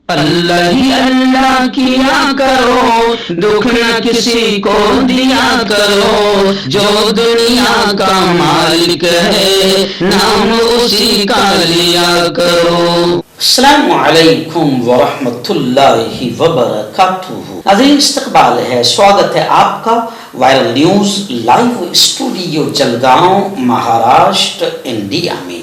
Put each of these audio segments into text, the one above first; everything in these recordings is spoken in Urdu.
اللہ ہی اللہ کیا کرو، دکھ نہ کسی کو دیا کرو، جو دنیا کا مالک ہے نام اسی کا لیا کرو۔ السلام علیکم ورحمۃ اللہ وبرکاتہ۔ ناظرین، استقبال ہے، سواگت ہے آپ کا viral news live studio Jalgaon, Maharashtra, India میں۔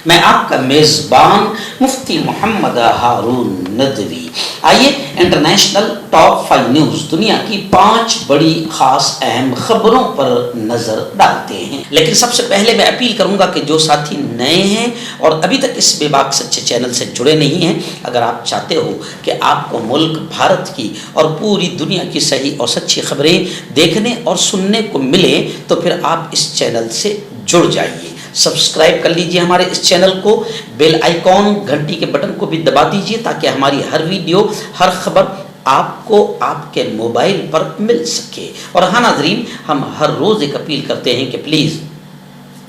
میں آپ کا میزبان مفتی محمد ہارون ندوی۔ آئیے انٹرنیشنل ٹاپ 5 نیوز، دنیا کی 5 بڑی خاص اہم خبروں پر نظر ڈالتے ہیں۔ لیکن سب سے پہلے میں اپیل کروں گا کہ جو ساتھی نئے ہیں اور ابھی تک اس بے باک سچے چینل سے جڑے نہیں ہیں، اگر آپ چاہتے ہو کہ آپ کو ملک بھارت کی اور پوری دنیا کی صحیح اور سچی خبریں دیکھنے اور سننے کو ملے تو پھر آپ اس چینل سے جڑ جائیے۔ سبسکرائب کر لیجئے ہمارے اس چینل کو، بیل آئیکن گھنٹی کے بٹن کو بھی دبا دیجئے تاکہ ہماری ہر ویڈیو، ہر خبر آپ کو آپ کے موبائل پر مل سکے۔ اور ہاں ناظرین، ہم ہر روز ایک اپیل کرتے ہیں کہ پلیز،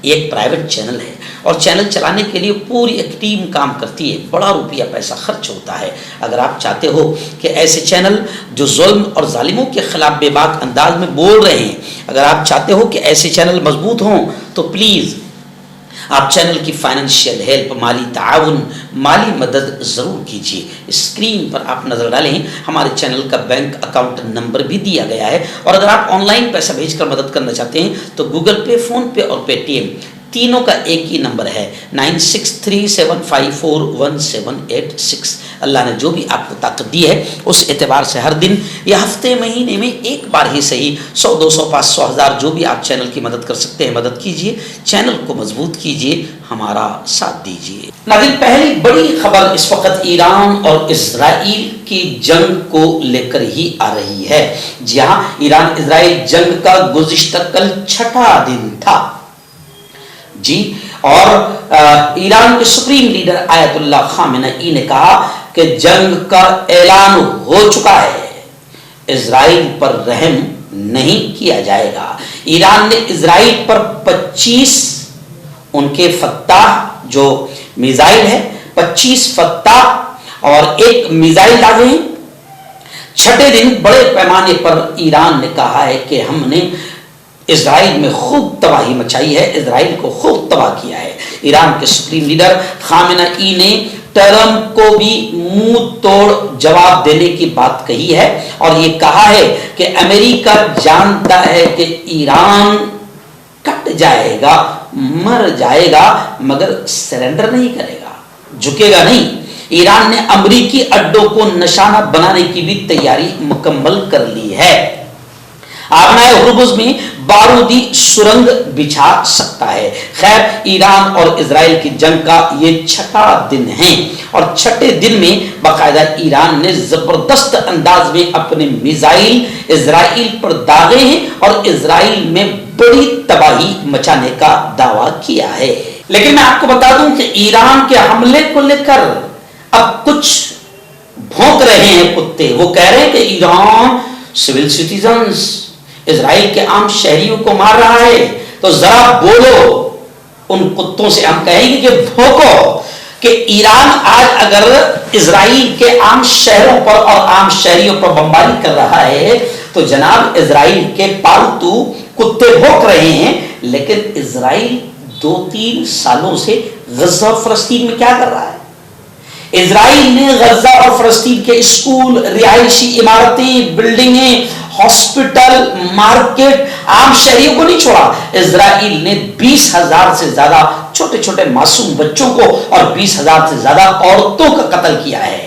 یہ ایک پرائیویٹ چینل ہے اور چینل چلانے کے لیے پوری ایک ٹیم کام کرتی ہے، بڑا روپیہ پیسہ خرچ ہوتا ہے۔ اگر آپ چاہتے ہو کہ ایسے چینل جو ظلم اور ظالموں کے خلاف بے باک انداز میں بول رہے ہیں، اگر آپ چاہتے ہو کہ ایسے چینل مضبوط ہوں تو پلیز آپ چینل کی فائنینشیل ہیلپ، مالی تعاون، مالی مدد ضرور کیجیے۔ اسکرین پر آپ نظر ڈالیں، ہمارے چینل کا بینک اکاؤنٹ نمبر بھی دیا گیا ہے، اور اگر آپ آن لائن پیسہ بھیج کر مدد کرنا چاہتے ہیں تو گوگل پے، فون پے اور پے ٹی ایم تینوں کا ایک ہی نمبر ہے 9637541786۔ اللہ نے جو بھی آپ کو طاقت دی ہے اس اعتبار سے ہر دن یا ہفتے مہینے میں ایک بار ہی صحیح 100، 200، 500، 1000 جو بھی آپ چینل کی مدد کر سکتے ہیں مدد کیجیے، چینل کو مضبوط کیجیے، ہمارا ساتھ دیجیے۔ ناظرین، پہلی بڑی خبر اس وقت ایران اور اسرائیل کی جنگ کو لے کر ہی آ رہی ہے۔ جی ہاں، ایران اسرائیل جنگ کا گزشتہ کل 6واں دن تھا جی، اور ایران کے سپریم لیڈر آیت اللہ خامنئی نے کہا کہ جنگ کا اعلان ہو چکا ہے، اسرائیل پر رحم نہیں کیا جائے گا۔ ایران نے اسرائیل پر 25 ان کے فتح جو میزائل ہے، 25 فتح اور ایک میزائل داغے ہیں۔ 6 دن بڑے پیمانے پر ایران نے کہا ہے کہ ہم نے اسرائیل میں خوب تباہی مچائی ہے، اسرائیل کو خوب تباہ کیا ہے۔ ایران کے سپریم لیڈر خامنئی نے ٹرمپ کو بھی منہ توڑ جواب دینے کی بات کہی ہے اور یہ کہا ہے کہ امریکہ جانتا ہے کہ ایران کٹ جائے گا، مر جائے گا، مگر سرنڈر نہیں کرے گا، جھکے گا نہیں۔ ایران نے امریکی اڈوں کو نشانہ بنانے کی بھی تیاری مکمل کر لی ہے۔ آبنائے ہرمز میں بارودی سرنگ بچھا سکتا ہے۔ خیر، ایران اور اسرائیل کی جنگ کا یہ 6واں دن ہے اور 6 دن میں باقاعدہ ایران نے زبردست انداز میں اپنے میزائل اسرائیل پر داغے ہیں اور اسرائیل میں بڑی تباہی مچانے کا دعویٰ کیا ہے۔ لیکن میں آپ کو بتا دوں کہ ایران کے حملے کو لے کر اب کچھ بھونک رہے ہیں کتے۔ وہ کہہ رہے ہیں کہ ایران سول سٹیزنز، اسرائیل کے عام شہریوں کو مار رہا ہے، تو ذرا بولو ان کتوں سے۔ ہم کہیں گے کہ بھونکو کہ ایران آج اگر اسرائیل کے عام شہروں پر اور عام شہریوں پر بمباری کر رہا ہے تو جناب اسرائیل کے پالتو کتے بھونک رہے ہیں، لیکن اسرائیل 2-3 سالوں سے غزہ اور فلسطین میں کیا کر رہا ہے؟ اسرائیل نے غزہ اور فلسطین کے اسکول، رہائشی عمارتیں، بلڈنگیں، ہاسپٹل، مارکیٹ، عام شہریوں کو نہیں چھوڑا۔ اسرائیل نے 20,000 سے زیادہ چھوٹے چھوٹے معصوم بچوں کو اور 20,000 سے زیادہ عورتوں کا قتل کیا ہے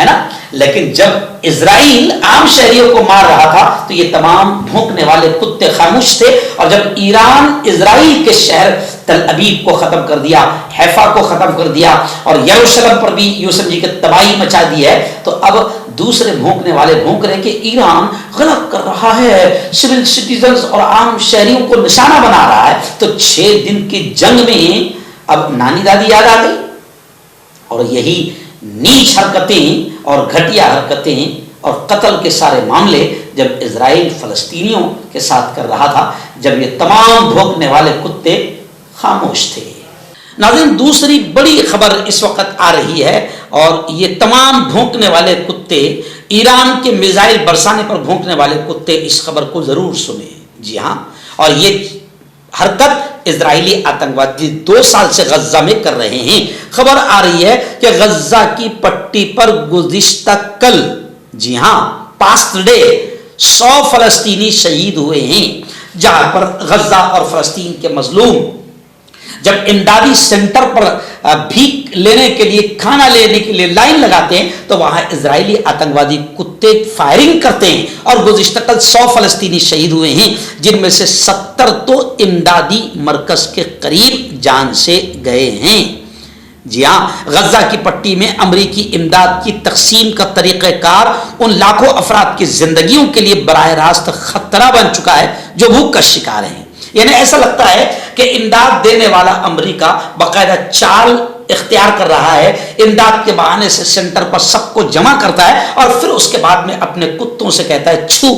نا۔ لیکن جب اسرائیل عام شہریوں کو مار رہا تھا تو یہ تمام بھونکنے والے کتے خاموش تھے، اور جب ایران اسرائیل کے شہر تل ابیب کو ختم کر دیا، حیفا کو ختم کر دیا اور یروشلم پر بھی یوں سمجھی کہ تباہی مچا دی ہے، تو اب دوسرے بھونکنے والے بھونک رہے کہ ایران غلط کر رہا ہے، سول سٹیزنز اور عام شہریوں کو نشانہ بنا رہا ہے۔ تو 6 دن کی جنگ میں اب نانی دادی یاد آ گئی، اور یہی نیچ حرکتیں اور گھٹیا حرکتیں اور قتل کے سارے معاملے جب اسرائیل فلسطینیوں کے ساتھ کر رہا تھا، جب یہ تمام بھونکنے والے کتے خاموش تھے۔ ناظرین، دوسری بڑی خبر اس وقت آ رہی ہے اور یہ تمام بھونکنے والے کتے، ایران کے میزائل برسانے پر بھونکنے والے کتے اس خبر کو ضرور سنیں۔ جی ہاں، اور یہ حرکت اسرائیلی آتنکوادی 2 سال سے غزہ میں کر رہے ہیں۔ خبر آ رہی ہے کہ غزہ کی پٹی پر گزشتہ کل، جی ہاں پاسٹ ڈے، 100 فلسطینی شہید ہوئے ہیں، جہاں پر غزہ اور فلسطین کے مظلوم جب امدادی سینٹر پر بھیک لینے کے لیے، کھانا لینے کے لیے لائن لگاتے ہیں تو وہاں اسرائیلی آتنکوادی کتے فائرنگ کرتے ہیں، اور گزشتہ کل 100 فلسطینی شہید ہوئے ہیں، جن میں سے 70 تو امدادی مرکز کے قریب جان سے گئے ہیں۔ جی ہاں، غزہ کی پٹی میں امریکی امداد کی تقسیم کا طریقہ کار ان لاکھوں افراد کی زندگیوں کے لیے براہ راست خطرہ بن چکا ہے جو بھوک کا شکار ہیں۔ یعنی ایسا لگتا ہے کہ امداد دینے والا امریکہ باقاعدہ چال اختیار کر رہا ہے، امداد کے بہانے سے سینٹر پر سب کو جمع کرتا ہے اور پھر اس کے بعد میں اپنے کتوں سے کہتا ہے چھو،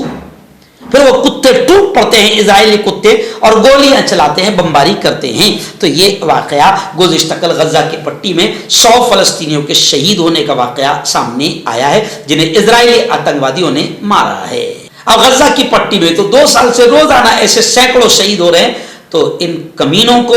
پھر وہ کتے ٹوٹ پڑتے ہیں، اسرائیلی کتے، اور گولیاں چلاتے ہیں، بمباری کرتے ہیں۔ تو یہ واقعہ گزشتہ کل غزہ کی پٹی میں 100 فلسطینیوں کے شہید ہونے کا واقعہ سامنے آیا ہے، جنہیں اسرائیلی آتنکوادیوں نے مارا ہے۔ اب غزہ کی پٹی میں تو 2 سال سے روزانہ ایسے سینکڑوں شہید ہو رہے ہیں، تو ان کمینوں کو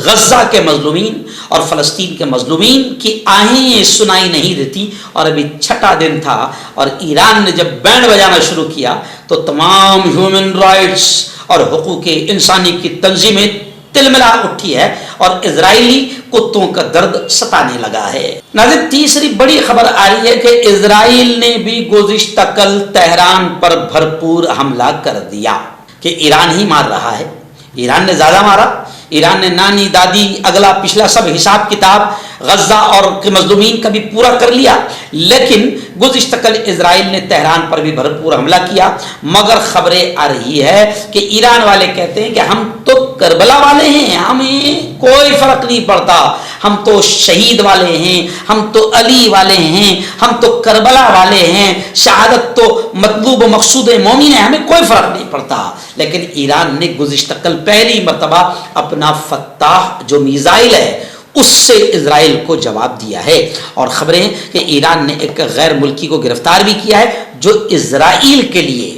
غزہ کے مظلومین اور فلسطین کے مظلومین کی آہیں سنائی نہیں دیتی۔ اور ابھی 6واں دن تھا اور ایران نے جب بینڈ بجانا شروع کیا تو تمام ہیومن رائٹس اور حقوق انسانی کی تنظیمیں تلملا اٹھی ہے اور اسرائیلی کتوں کا درد ستانے لگا ہے۔ ناظرین، تیسری بڑی خبر آ رہی ہے کہ اسرائیل نے بھی گزشتہ کل تہران پر بھرپور حملہ کر دیا، کہ ایران ہی مار رہا ہے، ایران نے زیادہ مارا، ایران نے نانی دادی اگلا پچھلا سب حساب کتاب غزہ اور کے مظلومین کا بھی پورا کر لیا، لیکن گزشتہ کل اسرائیل نے تہران پر بھی بھرپور حملہ کیا۔ مگر خبریں آ رہی ہے کہ ایران والے کہتے ہیں کہ ہم تو کربلا والے ہیں، ہمیں کوئی فرق نہیں پڑتا، ہم تو شہید والے ہیں، ہم تو علی والے ہیں، ہم تو کربلا والے ہیں، شہادت تو مطلوب و مقصود مومن ہے، ہمیں کوئی فرق نہیں پڑتا۔ لیکن ایران نے گزشتہ کل پہلی مرتبہ اپنا فتح جو میزائل ہے اس سے اسرائیل کو جواب دیا ہے، اور خبریں کہ ایران نے ایک غیر ملکی کو گرفتار بھی کیا ہے جو اسرائیل کے لیے،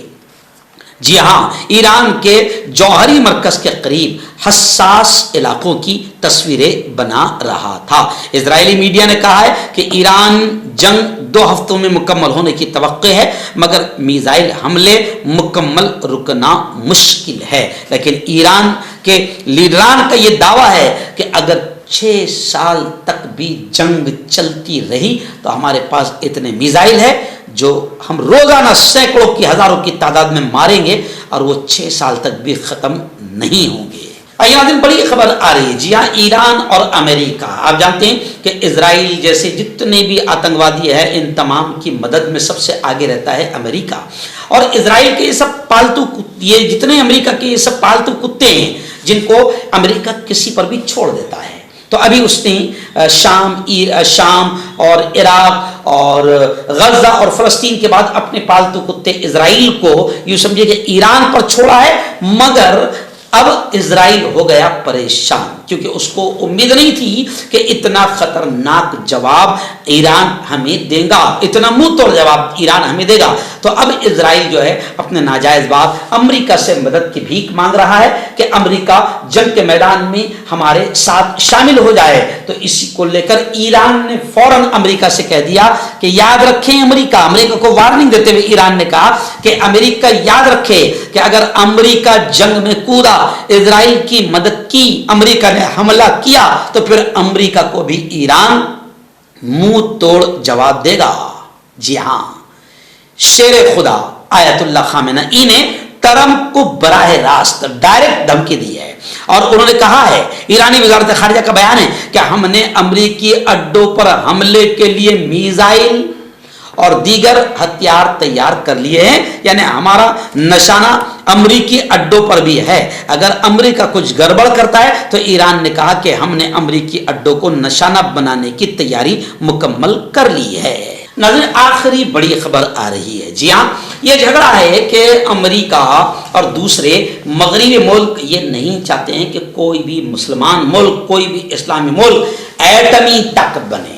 جی ہاں، ایران کے جوہری مرکز کے قریب حساس علاقوں کی تصویریں بنا رہا تھا۔ اسرائیلی میڈیا نے کہا ہے کہ ایران جنگ 2 ہفتوں میں مکمل ہونے کی توقع ہے، مگر میزائل حملے مکمل رکنا مشکل ہے۔ لیکن ایران کے لیڈران کا یہ دعویٰ ہے کہ اگر 6 سال تک بھی جنگ چلتی رہی تو ہمارے پاس اتنے میزائل ہے جو ہم روزانہ سینکڑوں کی ہزاروں کی تعداد میں ماریں گے اور وہ 6 سال تک بھی ختم نہیں ہوں گے۔ دن بڑی خبر آ رہی ہے، جی ہاں، ایران اور امریکہ، آپ جانتے ہیں کہ اسرائیل جیسے جتنے بھی آتنکوادی ہیں ان تمام کی مدد میں سب سے آگے رہتا ہے امریکہ، اور اسرائیل کے یہ سب پالتو، یہ جتنے امریکہ کے یہ سب پالتو کتے ہیں جن کو امریکہ کسی پر بھی چھوڑ دیتا ہے۔ تو ابھی اس نے شام اور عراق اور غزہ اور فلسطین کے بعد اپنے پالتو کتے اسرائیل کو یوں سمجھے کہ ایران پر چھوڑا ہے، مگر اب اسرائیل ہو گیا پریشان، کیونکہ اس کو امید نہیں تھی کہ اتنا خطرناک جواب ایران ہمیں دے گا، اتنا منہ توڑ جواب ایران ہمیں دے گا۔ تو اب اسرائیل جو ہے اپنے ناجائز بات امریکہ سے مدد کی بھیک مانگ رہا ہے کہ امریکہ جنگ کے میدان میں ہمارے ساتھ شامل ہو جائے۔ تو اسی کو لے کر ایران نے فوراً امریکہ سے کہہ دیا کہ یاد رکھیں، امریکہ کو وارننگ دیتے ہوئے ایران نے کہا کہ امریکہ یاد رکھے کہ اگر امریکہ جنگ میں کودا، اسرائیل کی مدد کی، امریکہ نے حملہ کیا تو پھر امریکہ کو بھی ایران منہ توڑ جواب دے گا۔ جی ہاں، شیر خدا آیت اللہ خامنئی نے ٹرمپ کو براہ راست ڈائریکٹ دھمکی دی ہے، اور انہوں نے کہا ہے، ایرانی وزارت خارجہ کا بیان ہے کہ ہم نے امریکی اڈوں پر حملے کے لیے میزائل اور دیگر ہتھیار تیار کر لیے ہیں، یعنی ہمارا نشانہ امریکی اڈوں پر بھی ہے، اگر امریکہ کچھ گڑبڑ کرتا ہے تو ایران نے کہا کہ ہم نے امریکی اڈوں کو نشانہ بنانے کی تیاری مکمل کر لی ہے۔ ناظرین، آخری بڑی خبر آ رہی ہے، جی ہاں، یہ جھگڑا ہے کہ امریکہ اور دوسرے مغربی ملک یہ نہیں چاہتے ہیں کہ کوئی بھی مسلمان ملک، کوئی بھی اسلامی ملک ایٹمی طاقت بنے،